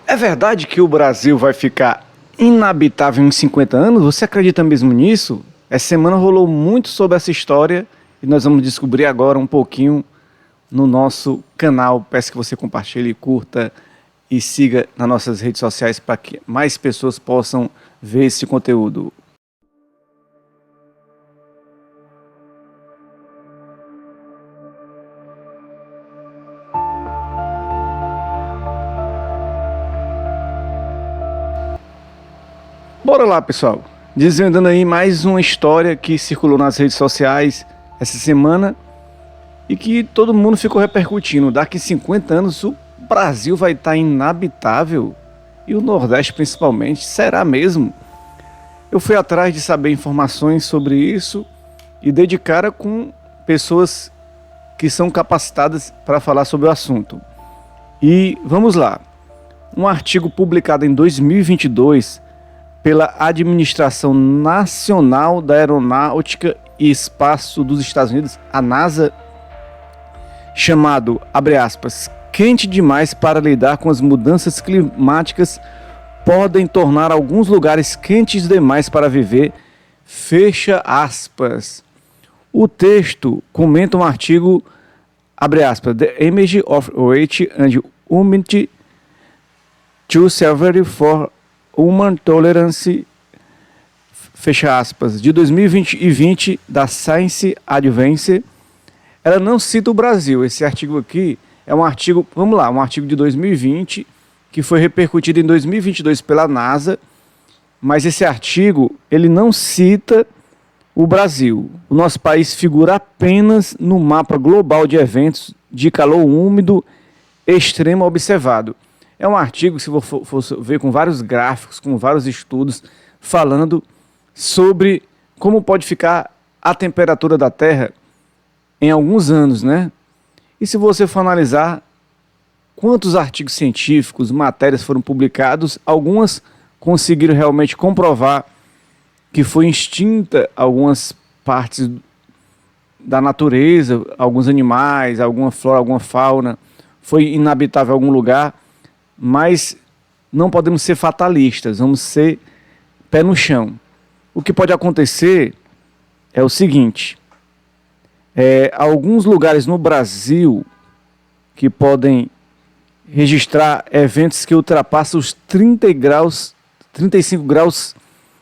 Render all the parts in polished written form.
É verdade que o Brasil vai ficar inabitável em 50 anos? Você acredita mesmo nisso? Essa semana rolou muito sobre essa história e nós vamos descobrir agora um pouquinho no nosso canal. Peço que você compartilhe, curta e siga nas nossas redes sociais para que mais pessoas possam ver esse conteúdo. Bora lá, pessoal. Desvendando aí mais uma história que circulou nas redes sociais essa semana e que todo mundo ficou repercutindo. Daqui 50 anos o Brasil vai estar inabitável e o Nordeste principalmente. Será mesmo? Eu fui atrás de saber informações sobre isso e dei de cara com pessoas que são capacitadas para falar sobre o assunto. E vamos lá. Um artigo publicado em 2022 pela Administração Nacional da Aeronáutica e Espaço dos Estados Unidos, a NASA, chamado, abre aspas, quente demais para lidar com as mudanças climáticas podem tornar alguns lugares quentes demais para viver, fecha aspas. O texto comenta um artigo, abre aspas, The Image of Weight and Humidity to Severity for Human Tolerance, fecha aspas, de 2020 da Science Advance. Ela não cita o Brasil. Esse artigo aqui é um artigo, vamos lá, um artigo de 2020 que foi repercutido em 2022 pela NASA, mas esse artigo ele não cita o Brasil. O nosso país figura apenas no mapa global de eventos de calor úmido extremo observado. É um artigo, se for ver, com vários gráficos, com vários estudos, falando sobre como pode ficar a temperatura da Terra em alguns anos, né? E se você for analisar quantos artigos científicos, matérias foram publicados, algumas conseguiram realmente comprovar que foi extinta algumas partes da natureza, alguns animais, alguma flora, alguma fauna, foi inabitável algum lugar, mas não podemos ser fatalistas, vamos ser pé no chão. O que pode acontecer é o seguinte, alguns lugares no Brasil que podem registrar eventos que ultrapassam os 35 graus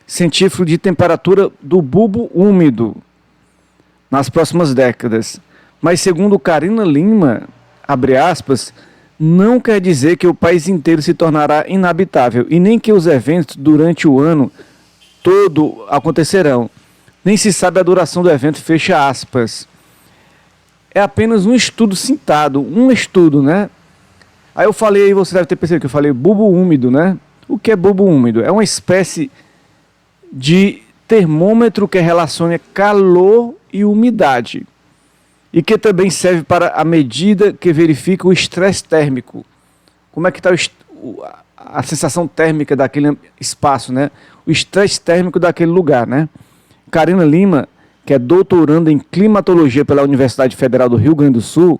centígrados de temperatura do bulbo úmido nas próximas décadas. Mas segundo Karina Lima, abre aspas, não quer dizer que o país inteiro se tornará inabitável e nem que os eventos durante o ano todo acontecerão. Nem se sabe a duração do evento, fecha aspas. É apenas um estudo citado, um estudo, né? Aí eu falei, você deve ter percebido que eu falei bulbo úmido, né? O que é bulbo úmido? É uma espécie de termômetro que relaciona calor e umidade e que também serve para a medida que verifica o estresse térmico. Como é que está a sensação térmica daquele espaço, né? O estresse térmico daquele lugar, né? Karina Lima, que é doutoranda em climatologia pela Universidade Federal do Rio Grande do Sul,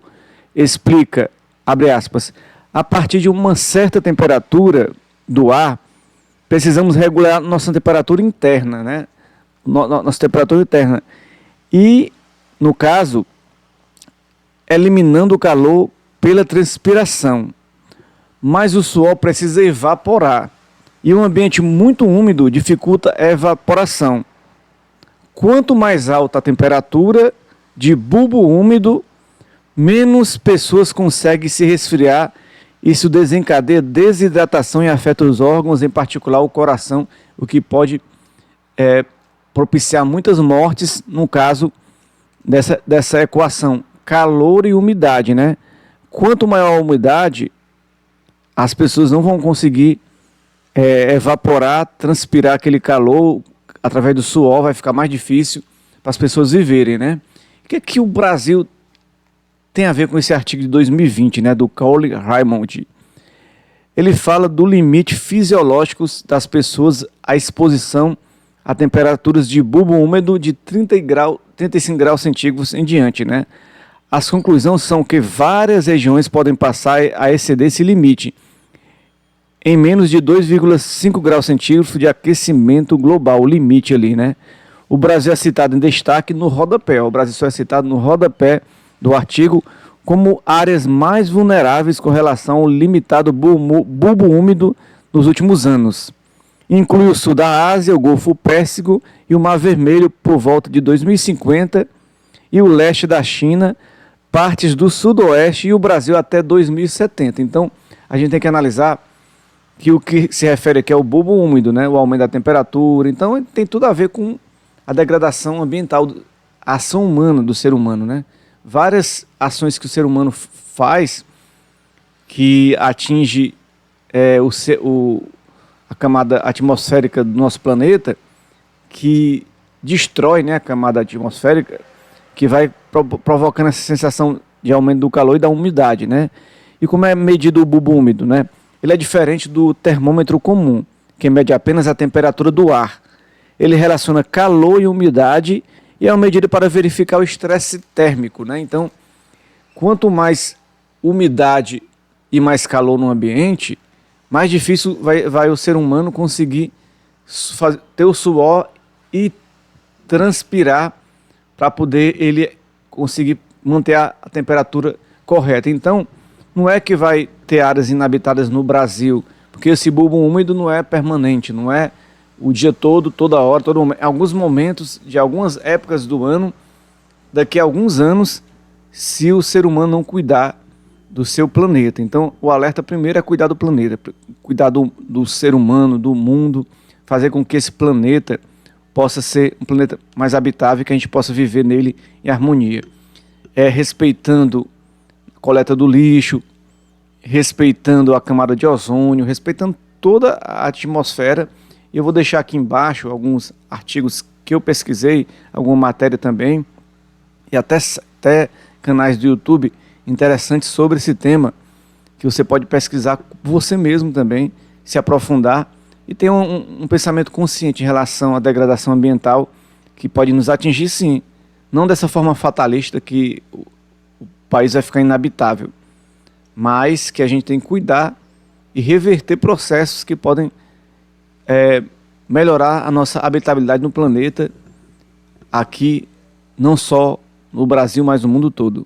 explica, abre aspas, a partir de uma certa temperatura do ar, precisamos regular nossa temperatura interna, né? Nossa temperatura interna. E, no caso, eliminando o calor pela transpiração. Mas o suor precisa evaporar. E um ambiente muito úmido dificulta a evaporação. Quanto mais alta a temperatura de bulbo úmido, menos pessoas conseguem se resfriar. Isso desencadeia desidratação e afeta os órgãos, em particular o coração, o que pode propiciar muitas mortes no caso dessa equação calor e umidade, né? Quanto maior a umidade, as pessoas não vão conseguir evaporar, transpirar aquele calor através do suor, vai ficar mais difícil para as pessoas viverem, né? O que é que o Brasil tem a ver com esse artigo de 2020, né, do Cole Raymond? Ele fala do limite fisiológico das pessoas à exposição a temperaturas de bulbo úmido de 35 graus centígrados em diante, né? As conclusões são que várias regiões podem passar a exceder esse limite. em menos de 2,5 graus centígrados de aquecimento global, o limite ali, né? O Brasil é citado em destaque no rodapé. O Brasil só é citado no rodapé do artigo como áreas mais vulneráveis com relação ao limitado bulbo úmido nos últimos anos. Inclui o sul da Ásia, o Golfo Pérsico e o Mar Vermelho por volta de 2050 e o leste da China, partes do sudoeste e o Brasil até 2070. Então, a gente tem que analisar que o que se refere aqui é o bulbo úmido, né? O aumento da temperatura. Então, tem tudo a ver com a degradação ambiental, a ação humana do ser humano, né? Várias ações que o ser humano faz que atinge a camada atmosférica do nosso planeta, que destrói, né, a camada atmosférica, que vai provocando essa sensação de aumento do calor e da umidade, né? E como é medido o bulbo úmido, né? Ele é diferente do termômetro comum, que mede apenas a temperatura do ar. Ele relaciona calor e umidade e é uma medida para verificar o estresse térmico, né? Então, quanto mais umidade e mais calor no ambiente, mais difícil vai o ser humano conseguir ter o suor e transpirar para poder ele conseguir manter a temperatura correta. Então, não é que vai ter áreas inabitadas no Brasil, porque esse bulbo úmido não é permanente, não é o dia todo, toda hora, todo momento. Em alguns momentos, de algumas épocas do ano, daqui a alguns anos, se o ser humano não cuidar do seu planeta. Então, o alerta primeiro é cuidar do planeta, cuidar do ser humano, do mundo, fazer com que esse planeta possa ser um planeta mais habitável, que a gente possa viver nele em harmonia. Respeitando a coleta do lixo, respeitando a camada de ozônio, respeitando toda a atmosfera. E eu vou deixar aqui embaixo alguns artigos que eu pesquisei, alguma matéria também, e até canais do YouTube interessantes sobre esse tema, que você pode pesquisar você mesmo também, se aprofundar e ter um pensamento consciente em relação à degradação ambiental, que pode nos atingir sim, não dessa forma fatalista que o país vai ficar inabitável, mas que a gente tem que cuidar e reverter processos que podem melhorar a nossa habitabilidade no planeta, aqui não só no Brasil, mas no mundo todo.